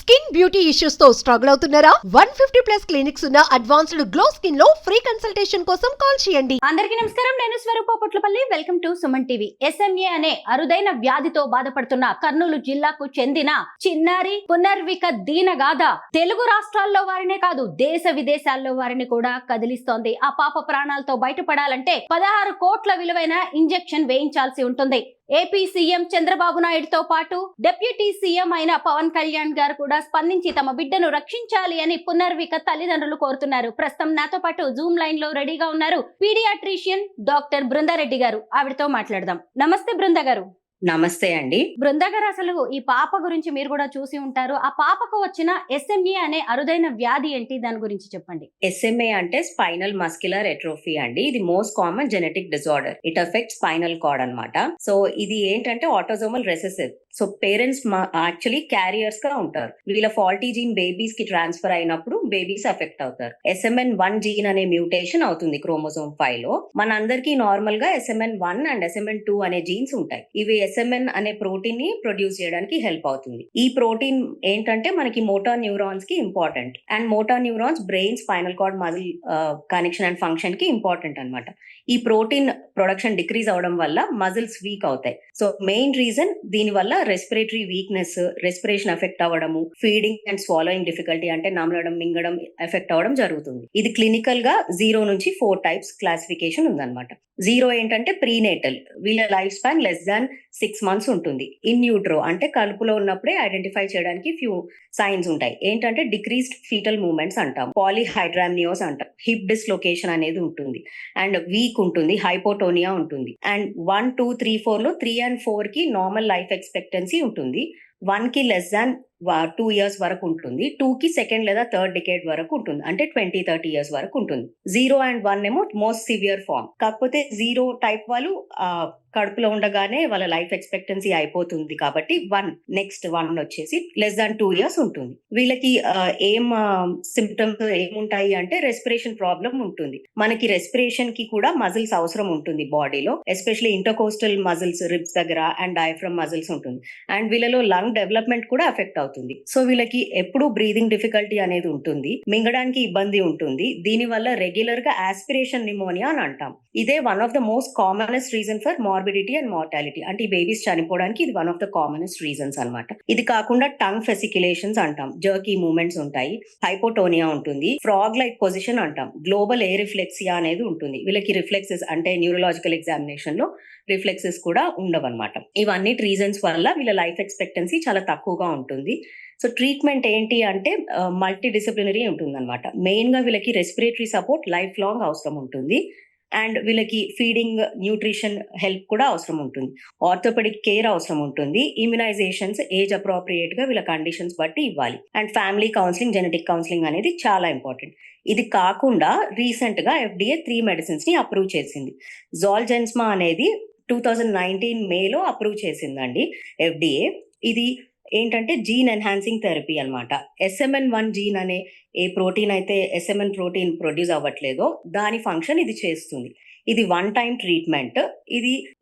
Skin beauty issues తో struggle అవుతున్నారా? 150+ clinics ఉన్న అడ్వాన్స్డ్ గ్లో స్కిన్ లో ఫ్రీ కన్సల్టేషన్ కోసం కాల్ చేయండి. అందరికీ నమస్కారం. నేను Swarupa Potlapalli. Welcome to Suman TV. SMA అనే అరుదైన వ్యాధితో బాధపడుతున్న కర్నూలు జిల్లాకు చెందిన చిన్నారి పునర్విక దీనగాథ తెలుగు రాష్ట్రాల్లో వారినే కాదు దేశ విదేశాల్లో వారిని కూడా కదిలిస్తోంది. ఆ పాప ప్రాణాలతో బయటపడాలంటే 16 కోట్ల విలువైన ఇంజెక్షన్ వేయించాల్సి ఉంటుంది. ఏపీ సీఎం చంద్రబాబు నాయుడుతో పాటు డిప్యూటీ సీఎం అయిన పవన్ కళ్యాణ్ గారు కూడా స్పందించి తమ బిడ్డను రక్షించాలి అని పునర్విక తల్లిదండ్రులు కోరుతున్నారు. ప్రస్తుతం నాతో పాటు జూమ్ లైన్ లో రెడీగా ఉన్నారు పీడియాట్రిషియన్ డాక్టర్ బృందారెడ్డి గారు. ఆవిడతో మాట్లాడదాం. నమస్తే బృంద గారు. నమస్తే అండి. బృంద గారు, అసలు ఈ పాప గురించి మీరు కూడా చూసి ఉంటారు. ఆ పాపకు వచ్చిన SMA అనే అరుదైన వ్యాధి ఏంటి, దాని గురించి చెప్పండి. SMA అంటే స్పైనల్ మస్క్యులర్ ఎట్రోఫీ అండి. ఇది most common genetic disorder. It affect spinal cord అన్నమాట. సో ఇది ఏంటంటే autosomal recessive. So parents actually carriers గా ఉంటారు. వీళ్ళ ఫాల్టీ జీన్ బేబీస్ కి ట్రాన్స్ఫర్ అయినప్పుడు బేబీస్ ఎఫెక్ట్ అవుతారు. SMN1 జీన్ అనే మ్యూటేషన్ అవుతుంది క్రోమోజోమ్ 5 లో. మన అందరికి నార్మల్ గా SMN1 అండ్ SMN2 అనే జీన్స్ ఉంటాయి. ఇవి SMN అనే ప్రోటీన్ ని ప్రొడ్యూస్ చేయడానికి హెల్ప్ అవుతుంది. ఈ ప్రోటీన్ ఏంటంటే మనకి మోటార్ న్యూరాన్స్ కి important. And motor neurons brain, spinal cord, muscle connection and function కి ఇంపార్టెంట్ అన్నమాట. ఈ ప్రోటీన్ ప్రొడక్షన్ డిక్రీజ్ అవడం వల్ల మజిల్స్ వీక్ అవుతాయి. సో మెయిన్ రీజన్ దీని వల్ల రెస్పిరేటరీ వీక్నెస్, రెస్పిరేషన్ ఎఫెక్ట్ అవ్వడము, ఫీడింగ్ అండ్ స్వాలోయింగ్ డిఫికల్టీ అంటే నమలడం, మింగడం ఎఫెక్ట్ అవ్వడం జరుగుతుంది. ఇది క్లినికల్ గా 0 నుంచి 4 టైప్స్ క్లాసిఫికేషన్ ఉందన్నమాట. 0 ఏంటంటే ప్రీనేటల్, వీళ్ళ life span less than 6 months ఉంటుంది. ఇన్ యూట్రో అంటే కడుపులో ఉన్నప్పుడే ఐడెంటిఫై చేయడానికి ఫ్యూ సైన్స్ ఉంటాయి. ఏంటంటే డిక్రీస్డ్ ఫీటల్ మూవ్మెంట్స్ అంటాం, పాలీహైడ్రామ్నియోస్ అంటాం, హిప్ డిస్లొకేషన్ అనేది ఉంటుంది, అండ్ వీక్ ఉంటుంది, హైపోటోనియా ఉంటుంది. అండ్ 1, 2, 3, 4 లో 3 and 4 కి నార్మల్ లైఫ్ ఎక్స్పెక్టెన్సీ ఉంటుంది. 1 కి లెస్ దాన్ 2 years వరకు ఉంటుంది. 2 కి సెకండ్ లేదా థర్డ్ డికేడ్ వరకు ఉంటుంది, అంటే 20-30 years వరకు ఉంటుంది. 0 and 1 ఏమో మోస్ట్ సివియర్ ఫార్మ్. కాకపోతే 0 టైప్ వాళ్ళు కడుపులో ఉండగానే వాళ్ళ లైఫ్ ఎక్స్పెక్టెన్సీ అయిపోతుంది కాబట్టి నెక్స్ట్ 1 వచ్చేసి లెస్ దాన్ 2 years ఉంటుంది. వీళ్ళకి ఏం సిమ్టమ్స్ ఏముంటాయి అంటే రెస్పిరేషన్ ప్రాబ్లం ఉంటుంది. మనకి రెస్పిరేషన్ కి కూడా మజిల్స్ అవసరం ఉంటుంది బాడీలో, ఎస్పెషల్లీ ఇంటర్కోస్టల్ మజిల్స్ రిబ్స్ దగ్గర అండ్ డయాఫ్రమ్ మజిల్స్ ఉంటుంది. అండ్ వీళ్ళలో లంగ్ డెవలప్మెంట్ కూడా ఎఫెక్ట్ అవుతుంది. సో వీళ్ళకి ఎప్పుడు బ్రీదింగ్ డిఫికల్టీ అనేది ఉంటుంది, మింగడానికి ఇబ్బంది ఉంటుంది. దీని వల్ల రెగ్యులర్ గా ఆస్పిరేషన్ నిమోనియా అని అంటాం. ఇదే one of the most commonest reason for morbidity and mortality. అంటే ఈ బేబీస్ చనిపోవడానికి ఇది one of the commonest reasons అన్నమాట. ఇది కాకుండా టంగ్ ఫెసిక్యులేషన్స్ అంటాం, జర్కీ మూవ్మెంట్స్ ఉంటాయి, హైపోటోనియా ఉంటుంది, ఫ్రాగ్ లైక్ పొజిషన్ అంటాం, గ్లోబల్ ఎయిర్ రిఫ్లెక్సియా అనేది ఉంటుంది. వీళ్ళకి రిఫ్లెక్సెస్ అంటే న్యూరలాజికల్ ఎగ్జామినేషన్ లో రిఫ్లెక్సెస్ కూడా ఉండవన్నమాట. ఇవన్నీ రీజన్స్ వల్ల వీళ్ళ లైఫ్ ఎక్స్పెక్టెన్సీ చాలా తక్కువగా ఉంటుంది. సో ట్రీట్మెంట్ ఏంటి అంటే మల్టీ డిసిప్లినరీ ఉంటుంది అనమాట. మెయిన్ గా వీళ్ళకి రెస్పిరేటరీ సపోర్ట్ లైఫ్ లాంగ్ అవసరం ఉంటుంది. అండ్ వీళ్ళకి ఫీడింగ్, న్యూట్రిషన్ హెల్ప్ కూడా అవసరం ఉంటుంది. ఆర్థోపెడిక్ కేర్ అవసరం ఉంటుంది. ఇమ్యునైజేషన్స్ ఏజ్ అప్రోప్రియేట్ గా వీళ్ళ కండిషన్స్ బట్టి ఇవ్వాలి. And family counselling, genetic counselling అనేది చాలా ఇంపార్టెంట్. ఇది కాకుండా రీసెంట్ గా FDA 3 మెడిసిన్స్ ని అప్రూవ్ చేసింది. జోల్జెన్స్మా అనేది 2019 మేలో అప్రూవ్ చేసిందండి FDA. ఇది ఏంటంటే జీన్ ఎన్హాన్సింగ్ థెరపీ అన్నమాట. SMN1 జీన్ అనే ఏ ప్రోటీన్ అయితే SMN ప్రోటీన్ ప్రొడ్యూస్ అవ్వట్లేదో దాని ఫంక్షన్ ఇది చేస్తుంది. ఇది 1 time ట్రీట్మెంట్.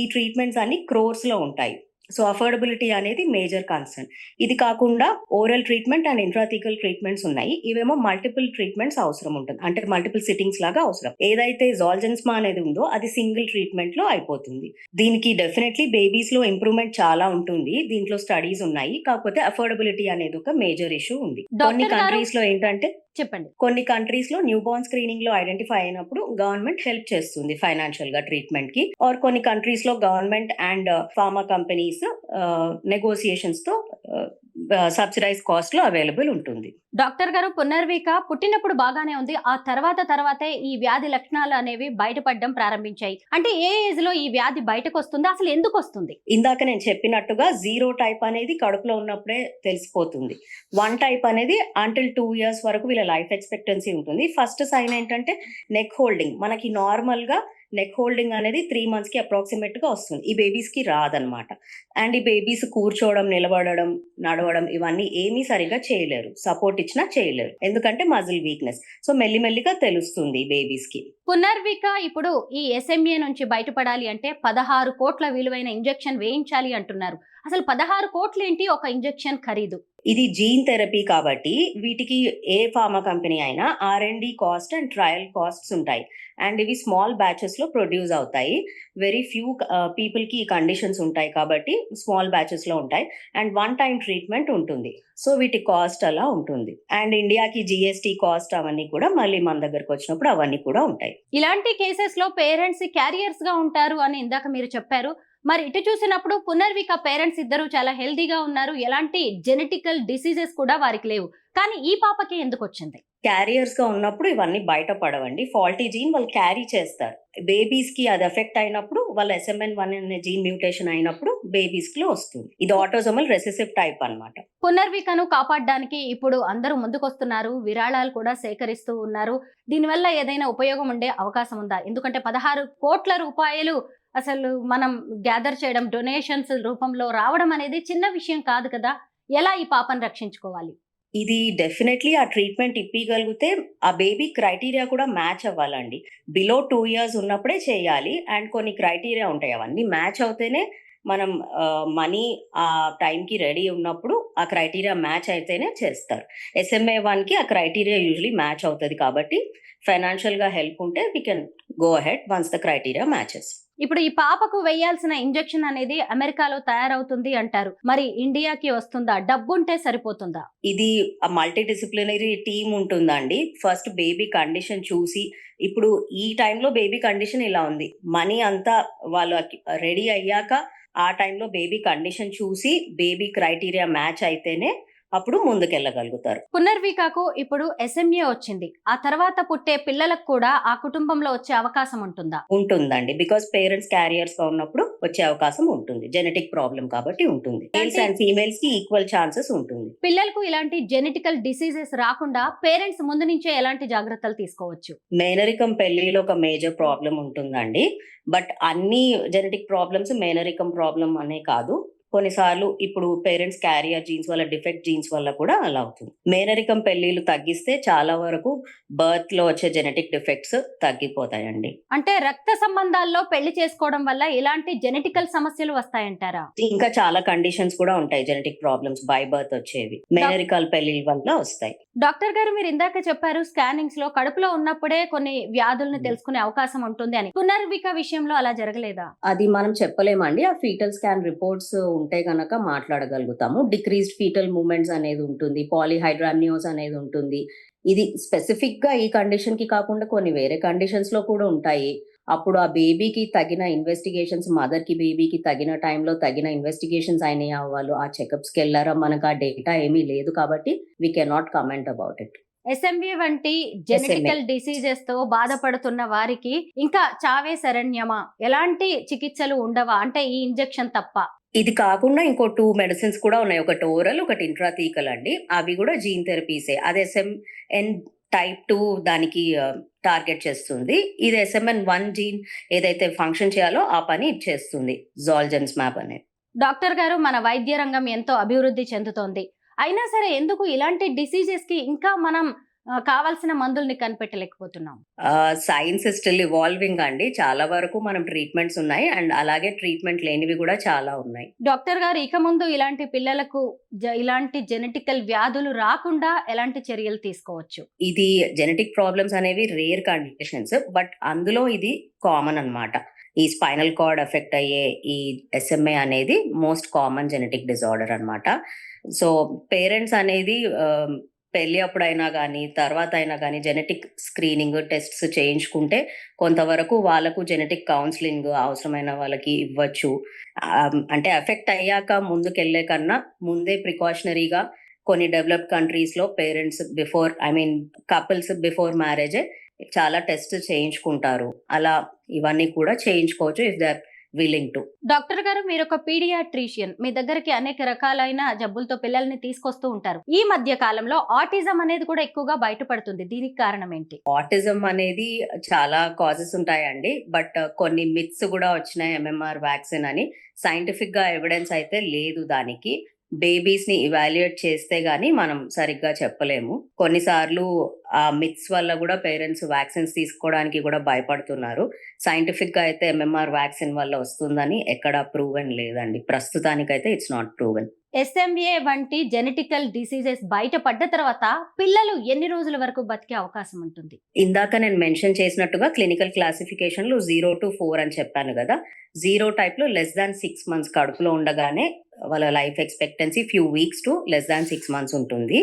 ఈ ట్రీట్మెంట్స్ అన్ని క్రోర్స్ లో ఉంటాయి. సో అఫోర్డబిలిటీ అనేది మేజర్ కన్సర్న్. ఇది కాకుండా ఓరల్ ట్రీట్మెంట్ అండ్ ఇంట్రాథికల్ ట్రీట్మెంట్స్ ఉన్నాయి. ఇవేమో మల్టిపుల్ ట్రీట్మెంట్స్ అవసరం ఉంటుంది, అంటే మల్టిపుల్ సిట్టింగ్స్ లాగా అవసరం. ఏదైతే జోల్జెన్స్మా అనేది ఉందో అది సింగిల్ ట్రీట్మెంట్ లో అయిపోతుంది. దీనికి డెఫినెట్లీ బేబీస్ లో ఇంప్రూవ్మెంట్ చాలా ఉంటుంది. దీంట్లో స్టడీస్ ఉన్నాయి. కాకపోతే అఫోర్డబిలిటీ అనేది ఒక మేజర్ ఇష్యూ ఉంది. కొన్ని కంట్రీస్ లో ఏంటంటే చెప్పండి. కొన్ని కంట్రీస్ లో న్యూ బోర్న్ స్క్రీనింగ్ లో ఐడెంటిఫై అయినప్పుడు గవర్నమెంట్ హెల్ప్ చేస్తుంది ఫైనాన్షియల్ గా ట్రీట్మెంట్ కి. ఆర్ కొన్ని కంట్రీస్ లో government and pharma companies negotiations తో సబ్సిడైజ్ కాస్ట్ లో అవైలబుల్ ఉంటుంది. డాక్టర్ గారు, పునర్విక పుట్టినప్పుడు బాగానే ఉంది. ఆ తర్వాతే ఈ వ్యాధి లక్షణాలు అనేవి బయటపడడం ప్రారంభించాయి. అంటే ఏ ఏజ్ లో ఈ వ్యాధి బయటకు వస్తుంది, అసలు ఎందుకు వస్తుంది? ఇందాక నేను చెప్పినట్టుగా 0 టైప్ అనేది కడుపులో ఉన్నప్పుడే తెలిసిపోతుంది. 1 టైప్ అనేది అంటిల్ 2 years వరకు వీళ్ళ లైఫ్ ఎక్స్పెక్టెన్సీ ఉంటుంది. ఫస్ట్ సైన్ ఏంటంటే నెక్ హోల్డింగ్. మనకి నార్మల్ గా నెక్ హోల్డింగ్ అనేది 3 months కి అప్రాక్సిమేట్ గా వస్తుంది. ఈ బేబీస్ కి రాదనమాట. అండ్ ఈ బేబీస్ కూర్చోవడం, నిలబడడం, నడవడం ఇవన్నీ ఏమీ సరిగా చేయలేరు. సపోర్ట్ ఇచ్చినా చేయలేరు, ఎందుకంటే మజిల్ వీక్నెస్. సో మెల్లిమెల్లిగా తెలుస్తుంది బేబీస్ కి. పునర్విక ఇప్పుడు ఈ SMA నుంచి బయటపడాలి అంటే 16 కోట్ల విలువైన ఇంజెక్షన్ వేయించాలి అంటున్నారు. అసలు 16 కోట్లు ఏంటి ఒక ఇంజెక్షన్ ఖరీదు? ఇది జీన్ థెరపీ కాబట్టి వీటికి ఏ ఫార్మా కంపెనీ అయినా R&D cost and trial costs ఉంటాయి. అండ్ ఇవి స్మాల్ బ్యాచెస్ లో ప్రొడ్యూస్ అవుతాయి. వెరీ ఫ్యూ పీపుల్ కి ఈ కండిషన్స్ ఉంటాయి కాబట్టి స్మాల్ బ్యాచెస్ లో ఉంటాయి. అండ్ వన్ టైం ట్రీట్మెంట్ ఉంటుంది. సో వీటి కాస్ట్ అలా ఉంటుంది. అండ్ ఇండియాకి GST కాస్ట్ అవన్నీ కూడా మళ్ళీ మన దగ్గరకు వచ్చినప్పుడు అవన్నీ కూడా ఉంటాయి. ఇలాంటి కేసెస్ లో పేరెంట్స్ క్యారియర్స్ గా ఉంటారు అని ఇందాక మీరు చెప్పారు. మరి ఇటు చూసినప్పుడు పునర్విక పేరెంట్స్ ఇద్దరు చాలా హెల్దీగా ఉన్నారు, ఎలాంటి జెనెటికల్ డిసీజెస్ కూడా వారికి లేవు, కానీ ఈ పాపకి ఎందుకు వచ్చింది? క్యారియర్స్ గా ఉన్నప్పుడు ఇవన్నీ బయటపడవండి. ఫాల్టీ జీన్ వాళ్ళు క్యారీ చేస్తారు. బేబీస్ కి అది ఎఫెక్ట్ అయినప్పుడు వాళ్ళ SMN1 అనే జీన్ మ్యూటేషన్ అయినప్పుడు బేబీస్ లో వస్తుంది. ఇది ఆటోజోమల్ రెసెసివ్ టైప్ అన్నమాట. పునర్వికను కాపాడడానికి ఇప్పుడు అందరూ ముందుకొస్తున్నారు, విరాళాలు కూడా సేకరిస్తూ ఉన్నారు. దీనివల్ల ఏదైనా ఉపయోగం ఉండే అవకాశం ఉందా? ఎందుకంటే 16 కోట్ల రూపాయలు అసలు మనం గ్యాదర్ చేయడం, డొనేషన్స్ రూపంలో రావడం అనేది చిన్న విషయం కాదు కదా. ఎలా ఈ పాపను రక్షించుకోవాలి? ఇది డెఫినెట్లీ ఆ ట్రీట్మెంట్ ఇప్పగలిగితే ఆ బేబీ క్రైటీరియా కూడా మ్యాచ్ అవ్వాలండి. బిలో 2 years ఉన్నప్పుడే చేయాలి. అండ్ కొన్ని క్రైటీరియా ఉంటాయి, అవన్నీ మ్యాచ్ అవుతేనే మనం మనీ ఆ టైంకి రెడీ ఉన్నప్పుడు ఆ క్రైటీరియా మ్యాచ్ అయితేనే చేస్తారు. SMA1 కి ఆ క్రైటీరియా యూజువలీ మ్యాచ్ అవుతుంది కాబట్టి ఫైనాన్షియల్ గా హెల్ప్ ఉంటే we can go ahead once the criteria matches. ఇప్పుడు ఈ పాపకు వేయాల్సిన ఇంజెక్షన్ అనేది అమెరికాలో తయారవుతుంది అంటారు, మరి ఇండియాకి వస్తుందా? డబ్బుంటే సరిపోతుందా? ఇది మల్టీ డిసిప్లినరీ టీమ్ ఉంటుందండి. ఫస్ట్ బేబీ కండిషన్ చూసి, ఇప్పుడు ఈ టైంలో బేబీ కండిషన్ ఇలా ఉంది, మనీ అంతా వాళ్ళు రెడీ అయ్యాక ఆ టైంలో బేబీ కండిషన్ చూసి బేబీ క్రైటీరియా మ్యాచ్ అయితేనే అప్పుడు ముందుకెళ్ళగలుగుతారు. పునర్వికకు ఇప్పుడు SMA వచ్చింది, ఆ తర్వాత పుట్టే పిల్లలకు కూడా ఆ కుటుంబంలో వచ్చే అవకాశం ఉంటుందా? ఉంటుందండి. బికాస్ పేరెంట్స్ క్యారియర్స్ గా ఉన్నప్పుడు వచ్చే అవకాశం ఉంటుంది. జెనెటిక్ ప్రాబ్లం కాబట్టి ఉంటుంది. మేల్స్ అండ్ ఫీమేల్స్ కి ఈక్వల్ ఛాన్సెస్ ఉంటుంది. పిల్లలకు ఇలాంటి జెనెటికల్ డిసీజెస్ రాకుండా పేరెంట్స్ ముందు నుంచే ఎలాంటి జాగ్రత్తలు తీసుకోవచ్చు? మేనరికం పెళ్లిలో ఒక మేజర్ ప్రాబ్లం ఉంటుందండి. బట్ అన్ని జెనెటిక్ ప్రాబ్లమ్స్ మేనరికం ప్రాబ్లం అనే కాదు. కొన్నిసార్లు ఇప్పుడు పేరెంట్స్ క్యారియర్ జీన్స్ వల్ల, డిఫెక్ట్ జీన్స్ వల్ల కూడా అలా అవుతుంది. మేనరికం పెళ్లిలు తగ్గిస్తే చాలా వరకు బర్త్ లో వచ్చే జెనెటిక్ డిఫెక్ట్స్ తగ్గిపోతాయండి. అంటే రక్త సంబంధాల్లో పెళ్లి చేసుకోవడం వల్ల ఇలాంటి జెనెటికల్ సమస్యలు వస్తాయంటారా? ఇంకా చాలా కండిషన్స్ కూడా ఉంటాయి జెనెటిక్ ప్రాబ్లమ్స్ బై బర్త్ వచ్చేవి, మేనరికల్ పెళ్లిల వల్ల వస్తాయి. డాక్టర్ గారు, మీరు ఇందాక చెప్పారు స్కానింగ్స్ లో కడుపులో ఉన్నప్పుడే కొన్ని వ్యాధులను తెలుసుకునే అవకాశం ఉంటుంది అని. పునర్విక విషయంలో అలా జరగలేదా? అది మనం చెప్పలేమండి. ఆ ఫీటల్ స్కాన్ రిపోర్ట్స్ ఉంటే గనక మాట్లాడగలుగుతాము. డిక్రీజ్డ్ ఫీటల్ మూవ్మెంట్స్ అనేది ఉంటుంది, పాలీహైడ్రామ్నియోస్ అనేది ఉంటుంది. ఇది స్పెసిఫిక్ గా ఈ కండిషన్ కి కాకుండా కొన్ని వేరే కండిషన్స్ లో కూడా ఉంటాయి. అప్పుడు ఆ బేబీకి తగిన ఇన్వెస్టిగేషన్స్, మదర్ కి బేబీకి తగిన టైంలో తగిన ఇన్వెస్టిగేషన్స్ అయినాయా, వాళ్ళు ఆ చెకప్స్ కి వెళ్ళారా, మనకు ఆ డేటా ఏమీ లేదు కాబట్టి we cannot comment about it. SMA వంటి జెనెటికల్ డిసీజెస్ తో బాధపడుతున్న వారికి ఇంకా చావే శరణ్యమా? ఎలాంటి చికిత్సలు ఉండవా? అంటే ఈ ఇంజెక్షన్ తప్ప. ఇది కాకుండా ఇంకో 2 మెడిసిన్స్ కూడా ఉన్నాయి. ఒకటి ఓరల్, ఒకటి ఇంట్రాథీకల్ అండి. అవి కూడా జీన్ థెరపీసే. అది SMN type 2 దానికి టార్గెట్ చేస్తుంది. ఇది SMN1 జీన్ ఏదైతే ఫంక్షన్ చేయాలో ఆ పని ఇది చేస్తుంది, జోల్జెన్స్మాబ్ అనేది. డాక్టర్ గారు, మన వైద్య రంగం ఎంతో అభివృద్ధి చెందుతోంది, అయినా సరే ఎందుకు ఇలాంటి డిసీజెస్ కి ఇంకా మనం కావాల్సిన మందుల్ని కనిపెట్టలేకపోతున్నాం? సైన్స్ స్టిల్ ఇవాల్వింగ్ అండి. చాలా వరకు మనం ట్రీట్మెంట్స్ ఉన్నాయి, అండ్ అలాగే ట్రీట్మెంట్ లేనివి కూడా చాలా ఉన్నాయి. డాక్టర్ గారు, ఇక ముందు ఇలాంటి పిల్లలకు ఇలాంటి జెనెటికల్ వ్యాధులు రాకుండా ఎలాంటి చర్యలు తీసుకోవచ్చు? ఇది జెనెటిక్ ప్రాబ్లమ్స్ అనేవి రేర్ కండిషన్స్, బట్ అందులో ఇది కామన్ అన్నమాట. ఈ స్పైనల్ కార్డ్ ఎఫెక్ట్ అయ్యే ఈ SMA అనేది మోస్ట్ కామన్ జెనెటిక్ డిజార్డర్ అన్నమాట. సో పేరెంట్స్ అనేది పెళ్లి అప్పుడైనా కానీ తర్వాత అయినా కానీ జెనెటిక్ స్క్రీనింగ్ టెస్ట్స్ చేయించుకుంటే కొంతవరకు వాళ్ళకు జెనెటిక్ కౌన్సిలింగ్ అవసరమైన వాళ్ళకి ఇవ్వచ్చు. అంటే ఎఫెక్ట్ అయ్యాక ముందుకెళ్లే కన్నా ముందే ప్రికాషనరీగా కొన్ని డెవలప్డ్ కంట్రీస్ లో పేరెంట్స్ కపుల్స్ బిఫోర్ మ్యారేజ్ చాలా టెస్ట్ చేయించుకుంటారు. అలా ఇవన్నీ కూడా చేయించుకోవచ్చు if they are willing to. Doctor గారు, మీరు ఒక పీడియాట్రిషియన్, మీ దగ్గరికి అనేక రకాలైన జబ్బులతో పిల్లల్ని తీసుకొస్తూ ఉంటారు. ఈ మధ్య కాలంలో ఆటిజం అనేది కూడా ఎక్కువగా బయటపడుతుంది, దీనికి కారణం ఏంటి? ఆటిజం అనేది చాలా కాజెస్ ఉంటాయండి, బట్ కొన్ని మిత్స్ కూడా వచ్చినాయి. MMR వ్యాక్సిన్ అని సైంటిఫిక్ గా ఎవిడెన్స్ అయితే లేదు దానికి. బేబీస్ ని ఇవాల్యుయేట్ చేస్తే గానీ మనం సరిగ్గా చెప్పలేము. కొన్నిసార్లు ఆ మిత్స్ వల్ల కూడా పేరెంట్స్ వ్యాక్సిన్స్ తీసుకోవడానికి కూడా భయపడుతున్నారు. సైంటిఫిక్ గా అయితే MMR వ్యాక్సిన్ వల్ల వస్తుందని ఎక్కడా ప్రూవెన్ లేదండి. ప్రస్తుతానికైతే ఇట్స్ నాట్ ప్రూవెన్. SMA వంటి జెనెటికల్ డిసీజెస్ బయటపడ్డ తర్వాత పిల్లలు ఎన్ని రోజుల వరకు బతికే అవకాశం ఉంటుంది? ఇందాక నేను మెన్షన్ చేసినట్టుగా క్లినికల్ క్లాసిఫికేషన్ లో 0 to 4 అని చెప్పాను కదా. 0 టైప్ లో less than 6 months కడుపులో ఉండగానే వాళ్ళ life expectancy few weeks to less than 6 months ఉంటుంది.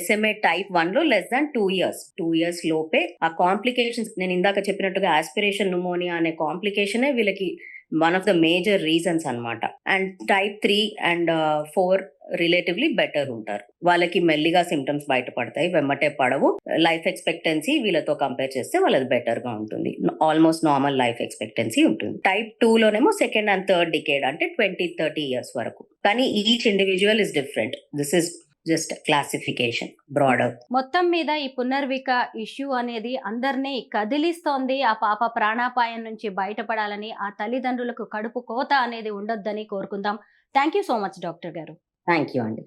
SMA టైప్ 1 లో less than 2 years. 2 years లోపే ఆ కాంప్లికేషన్స్ నేను ఇందాక చెప్పినట్టుగా ఆస్పిరేషన్ న్యూమోనియా అనే కాంప్లికేషనే వీళ్ళకి one of the major reasons అన్నమాట. And type 3 and 4 relatively better ఉంటారు. వాళ్ళకి మెల్లిగా సిమ్టమ్స్ బయటపడతాయి, వెమ్మటే పడవు. లైఫ్ ఎక్స్పెక్టెన్సీ వీళ్ళతో కంపేర్ చేస్తే వాళ్ళది బెటర్ గా ఉంటుంది. ఆల్మోస్ట్ నార్మల్ లైఫ్ ఎక్స్పెక్టెన్సీ ఉంటుంది. టైప్ 2 లోనేమో సెకండ్ అండ్ థర్డ్ డికేడ్ అంటే 20-30 years వరకు. కానీ each individual is different. This is just classification broader. మొత్తం మీద ఈ పునర్విక ఇష్యూ అనేది అందరినీ కదిలిస్తోంది. ఆ పాప ప్రాణాపాయం నుంచి బయటపడాలని, ఆ తల్లిదండ్రులకు కడుపు కోత అనేది ఉండొద్దని కోరుకుందాం. Thank you so much doctor గారు. థ్యాంక్ యూ అండి.